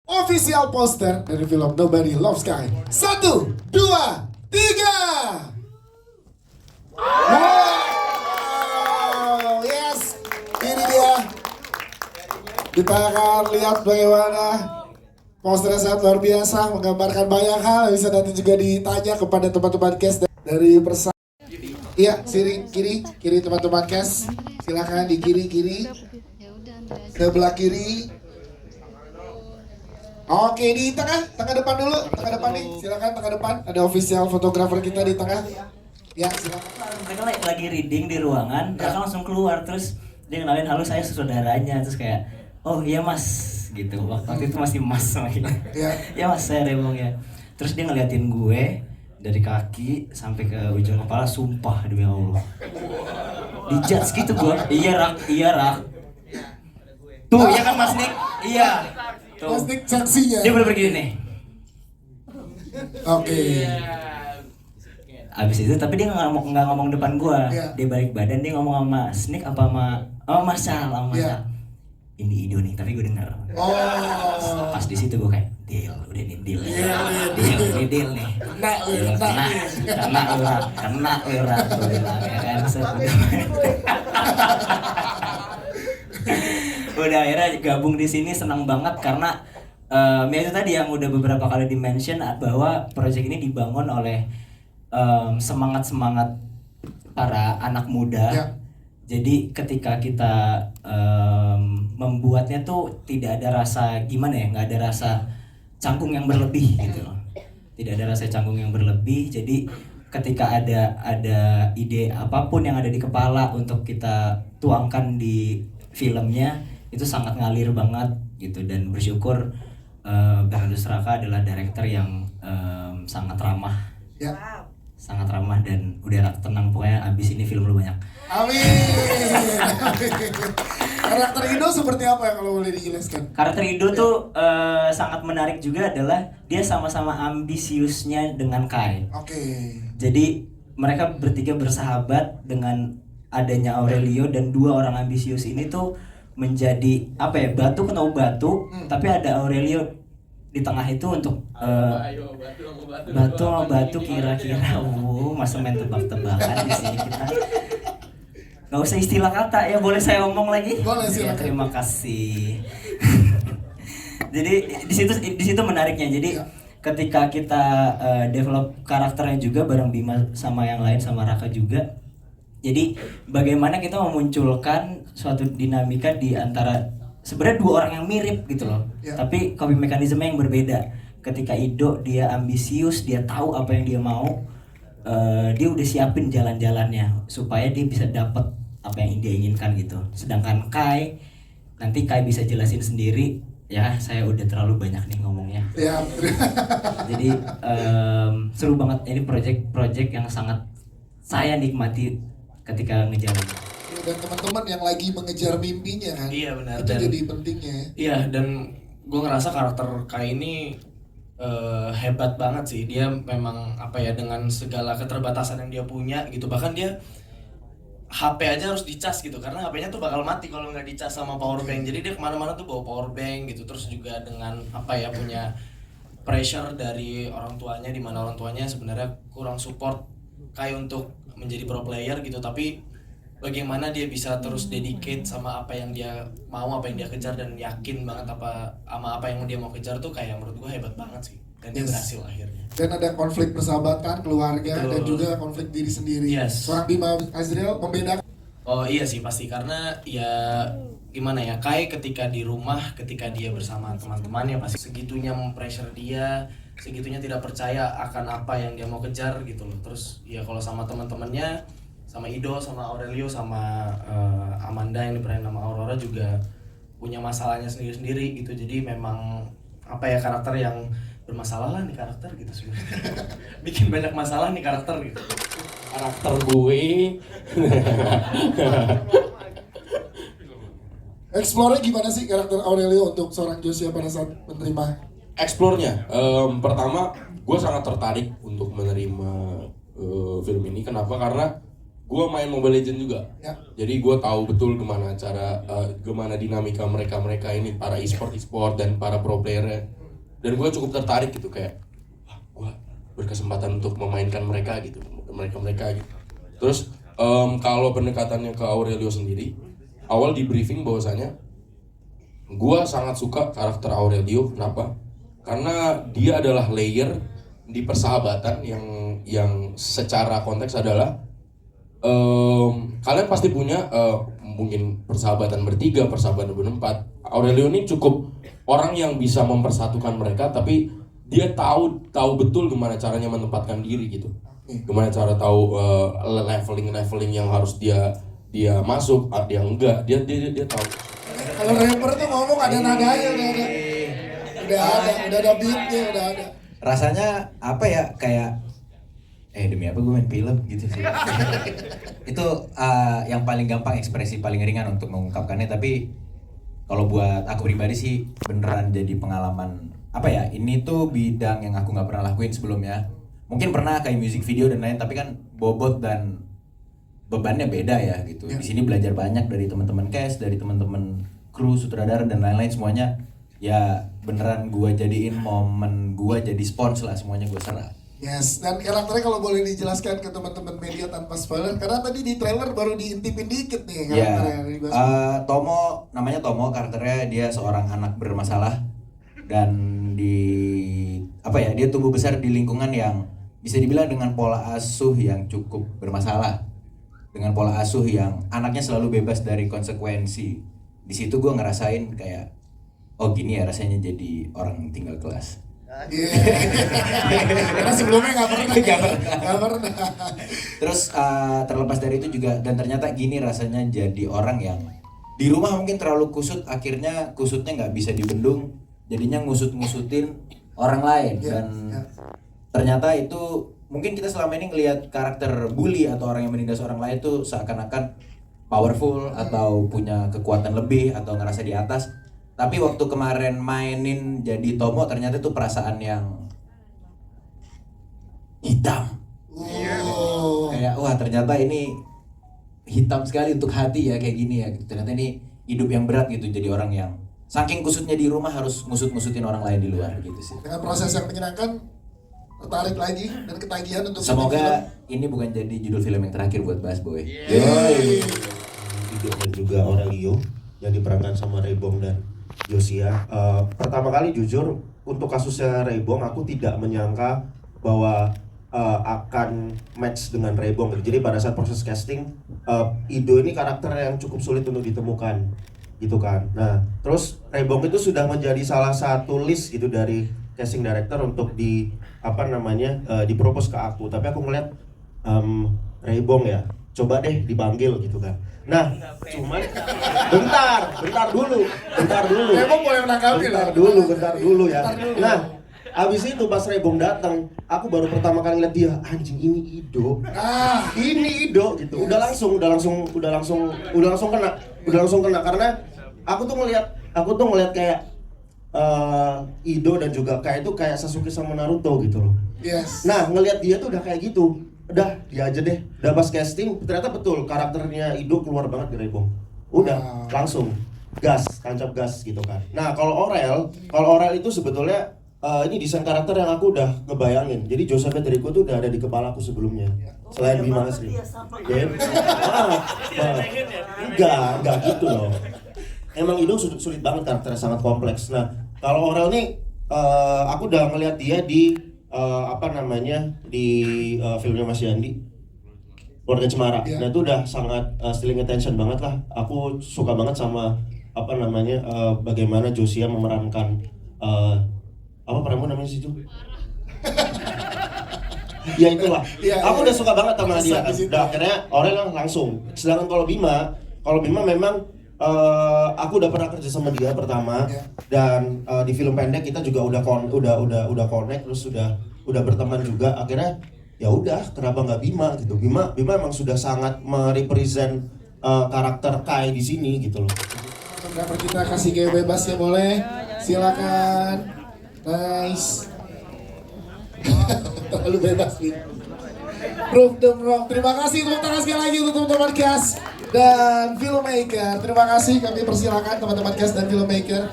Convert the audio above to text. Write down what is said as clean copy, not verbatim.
Official poster dari film Nobody Loves Sky. 1, 2, 3. Wow, yes, ini dia. Kita akan lihat bagaimana posternya sangat luar biasa, menggambarkan banyak hal. Bisa nanti juga ditanya kepada teman-teman cast dari Persa. Iya, kiri teman-teman cast. Silakan di kiri, sebelah kiri. Oke, di tengah depan dulu, tengah depan nih, silakan tengah depan. Ada official fotografer kita di tengah. Ya, silakan. Mereka lagi reading di ruangan, mereka langsung keluar, terus dia kenalin, halo saya saudaranya, terus kayak, oh iya mas, gitu. Waktu itu masih mas sama kita. Ya mas, saya Remong ya. Terus dia ngeliatin gue dari kaki sampai ke ujung kepala, sumpah demi Allah. Dijudge gitu gue. Iya rak. Tuh, ya kan mas Nick? Iya. Tuh. Mas Nick saksinya. Dia bener-bener gini nih. Oke. Abis itu tapi dia nggak ngomong depan gua. Dia balik badan, dia ngomong sama Sneak apa sama Marshall, sama Marshall. Ini Ido nih, tapi gue denger. Pas di situ gue kayak deal, udah nih deal. Deal nih. Kena ura, gue bilang ya kan. Udah akhirnya gabung di sini, senang banget karena ya itu tadi yang udah beberapa kali di-mention bahwa project ini dibangun oleh semangat para anak muda. Jadi ketika kita membuatnya tuh tidak ada rasa gimana ya, nggak ada rasa canggung yang berlebih gitu loh. Tidak ada rasa canggung yang berlebih. Jadi ketika ada ide apapun yang ada di kepala untuk kita tuangkan di filmnya, itu sangat ngalir banget gitu. Dan bersyukur Bernardus Raka adalah director yang sangat ramah. Sangat ramah dan udah tenang, pokoknya abis ini film lu banyak. Amin. Karakter Ido seperti apa yang kalau boleh dijelaskan? Karakter Ido tuh sangat menarik juga, adalah dia sama-sama ambisiusnya dengan Kai. Jadi mereka bertiga bersahabat, dengan adanya Aurelio dan dua orang ambisius ini tuh menjadi apa ya, batu kena batu, tapi ada Aurelio di tengah itu untuk batu kira-kira. Masa main tebak-tebakan di sini kita. Nggak usah istilah kata ya, boleh saya ngomong lagi? Boleh, silakan. Ya, terima kasih. Jadi di situ menariknya. Jadi ketika kita develop karakternya juga bareng Bima sama yang lain, sama Raka juga. Jadi bagaimana kita memunculkan suatu dinamika di antara sebenarnya dua orang yang mirip gitu loh, tapi coping mekanisme yang berbeda. Ketika Ido dia ambisius, dia tahu apa yang dia mau, dia udah siapin jalan-jalannya supaya dia bisa dapat apa yang dia inginkan gitu. Sedangkan Kai, nanti Kai bisa jelasin sendiri. Ya, saya udah terlalu banyak nih ngomongnya. Jadi seru banget, ini project yang sangat saya nikmati ketika ngejalanin. Dan teman-teman yang lagi mengejar mimpinya kan. Iya benar. Itu jadi pentingnya. Iya, dan gue ngerasa karakter Kai ini hebat banget sih. Dia memang apa ya, dengan segala keterbatasan yang dia punya gitu. Bahkan dia HP aja harus dicas gitu, karena HP-nya tuh bakal mati kalau nggak dicas sama power bank. Jadi dia kemana-mana tuh bawa power bank gitu. Terus juga dengan apa ya, punya pressure dari orang tuanya, di mana orang tuanya sebenarnya kurang support Kai untuk menjadi pro player gitu. Tapi bagaimana dia bisa terus dedicate sama apa yang dia mau, apa yang dia kejar, dan yakin banget sama apa yang dia mau kejar tuh kayak menurut gue hebat banget sih. Dan dia berhasil akhirnya. Dan ada konflik persahabatan, keluarga, dan juga konflik diri sendiri. Seorang Bima Azriel membedakan. Oh iya sih pasti, karena ya gimana ya, Kai ketika di rumah, ketika dia bersama teman-temannya pasti segitunya mempressure dia, segitunya tidak percaya akan apa yang dia mau kejar gitu loh. Terus ya kalau sama teman-temannya, sama Ido, sama Aurelio, sama Amanda yang diperanin sama Aurora juga punya masalahnya sendiri-sendiri gitu. Jadi memang apa ya, karakter yang bermasalah lah nih karakter gitu sebenarnya. Bikin banyak masalah nih karakter gitu. Karakter gue Explore-nya gimana sih karakter Aurelio untuk seorang Joshua pada saat menerima? Explore-nya, pertama gue sangat tertarik untuk menerima film ini. Kenapa? Karena gue main Mobile Legends juga. Ya. Jadi gue tahu betul gimana dinamika mereka ini para e-sport dan para pro player. Dan gue cukup tertarik gitu kayak, wah gue berkesempatan untuk memainkan mereka gitu. Terus kalau pendekatannya ke Aurelio sendiri, awal di briefing bahwasanya gue sangat suka karakter Aurelio. Kenapa? Karena dia adalah layer di persahabatan yang secara konteks adalah kalian pasti punya mungkin persahabatan bertiga, persahabatan berempat. Aurelio ini cukup orang yang bisa mempersatukan mereka, tapi dia tahu betul gimana caranya menempatkan diri gitu. Gimana cara tahu leveling yang harus dia masuk, dia enggak, dia tahu. Kalau rapper tuh ngomong ada nadanya, udah ada beatnya, udah ada. Rasanya apa ya, kayak demi apa gue main film gitu sih. Itu yang paling gampang, ekspresi paling ringan untuk mengungkapkannya. Tapi kalau buat aku pribadi sih beneran jadi pengalaman apa ya, ini tuh bidang yang aku nggak pernah lakuin sebelumnya. Mungkin pernah kayak music video dan lain, tapi kan bobot dan bebannya beda ya gitu. Di sini belajar banyak dari teman-teman cast, dari teman-teman kru, sutradara dan lain-lain semuanya. Ya beneran gua jadiin momen gua jadi spons lah, semuanya gua serah. Yes, dan karakternya kalau boleh dijelaskan ke teman-teman media tanpa spoiler, karena tadi di trailer baru diintipin dikit nih karakternya. Tomo, namanya Tomo, karakternya dia seorang anak bermasalah dan dia tumbuh besar di lingkungan yang bisa dibilang dengan pola asuh yang cukup bermasalah, dengan pola asuh yang anaknya selalu bebas dari konsekuensi. Di situ gue ngerasain kayak, oh gini ya rasanya jadi orang tinggal kelas. Karena sebelumnya nggak pernah. Terus terlepas dari itu juga, dan ternyata gini rasanya jadi orang yang di rumah mungkin terlalu kusut, akhirnya kusutnya nggak bisa dibendung, jadinya ngusut-ngusutin orang lain. Dan ternyata itu mungkin kita selama ini ngelihat karakter bully atau orang yang menindas orang lain itu seakan-akan powerful atau punya kekuatan lebih atau ngerasa di atas. Tapi waktu kemarin mainin jadi Tomo, ternyata itu perasaan yang hitam. Kayak wah ternyata ini hitam sekali untuk hati ya, kayak gini ya. Ternyata ini hidup yang berat gitu, jadi orang yang saking kusutnya di rumah harus ngusut-ngusutin orang lain di luar gitu sih. Dengan proses yang menyenangkan, tertarik lagi dan ketagihan untuk semoga ini bukan jadi judul film yang terakhir buat Bass Boy. Dan juga Aurelio yang diperankan sama Rebong dan Josia. Pertama kali jujur untuk kasusnya Rebong aku tidak menyangka bahwa akan match dengan Rebong gitu. Jadi pada saat proses casting Ido ini karakter yang cukup sulit untuk ditemukan gitu kan. Nah terus Rebong itu sudah menjadi salah satu list gitu dari casting director untuk dipropose ke aku. Tapi aku ngeliat Rebong ya, coba deh dipanggil gitu kan. Nah, cuman bentar dulu. Rebong boleh menanggapi bentar dulu ya. Nah, abis itu pas Rebong datang, aku baru pertama kali ngeliat dia, anjing ini Ido. Ini Ido gitu. Udah langsung kena karena aku tuh ngeliat kayak Ido dan juga kayak Sasuke sama Naruto gitu loh. Yes. Nah, ngelihat dia tuh udah kayak gitu. Udah, dia aja deh. Udah pas casting, ternyata betul karakternya Ido keluar banget di Rebong. Udah, langsung tancap gas gitu kan. Nah, kalau Aurel itu sebetulnya ini desain karakter yang aku udah ngebayangin. Jadi Joseph Federico tuh udah ada di kepalaku sebelumnya. Selain Bima Asri. Enggak gitu loh. Emang Ido sulit banget, karakternya sangat kompleks. Nah, kalau Aurel nih aku udah ngeliat dia di filmnya Mas Yandi, Keluarga Cemara. Nah itu udah sangat stealing attention banget lah. Aku suka banget sama bagaimana Josia memerankan peranmu namanya sih Ju? Ya itulah. Aku udah suka banget sama dia. Udah akhirnya Aurel langsung. Sedangkan kalau Bima memang aku udah pernah kerja sama dia pertama dan di film pendek kita juga udah connect, terus udah berteman juga. Akhirnya ya udah, kenapa nggak Bima gitu. Bima emang sudah sangat merepresent karakter Kai di sini gitu loh. Kenapa kita kasih gaya bebas ya, boleh? Silakan. Nice. Terlalu bebas nih. Proof them wrong. Terima kasih tepuk tangan sekali lagi untuk teman-teman cast dan filmmaker. Terima kasih, kami persilakan teman-teman cast dan filmmaker.